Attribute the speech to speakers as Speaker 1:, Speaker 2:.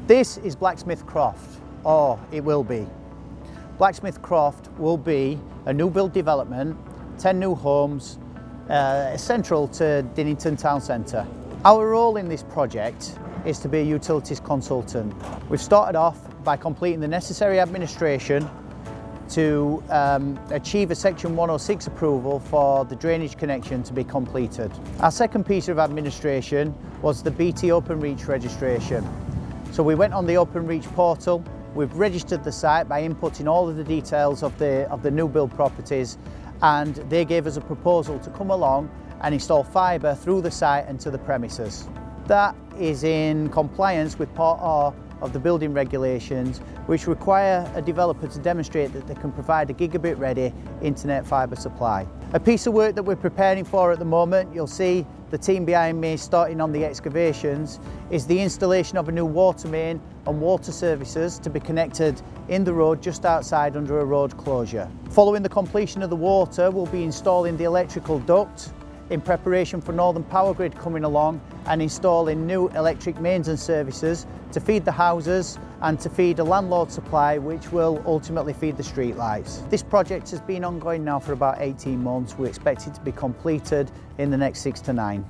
Speaker 1: This is Blacksmith Croft, or it will be. Blacksmith Croft will be a new build development, 10 new homes, central to Dinnington town centre. Our role in this project is to be a utilities consultant. We've started off by completing the necessary administration to achieve a Section 106 approval for the drainage connection to be completed. Our second piece of administration was the BT Openreach registration. So we went on the Openreach portal, we've registered the site by inputting all of the details of the new build properties, and they gave us a proposal to come along and install fibre through the site and to the premises. That is in compliance with Part R of the building regulations, which require a developer to demonstrate that they can provide a gigabit ready internet fibre supply. A piece of work that we're preparing for at the moment, you'll see the team behind me starting on the excavations, is the installation of a new water main and water services to be connected in the road just outside under a road closure. Following the completion of the water, we'll be installing the electrical duct in preparation for Northern Powergrid coming along and installing new electric mains and services to feed the houses and to feed a landlord supply, which will ultimately feed the street lights. This project has been ongoing now for about 18 months. We expect it to be completed in the next 6 to 9.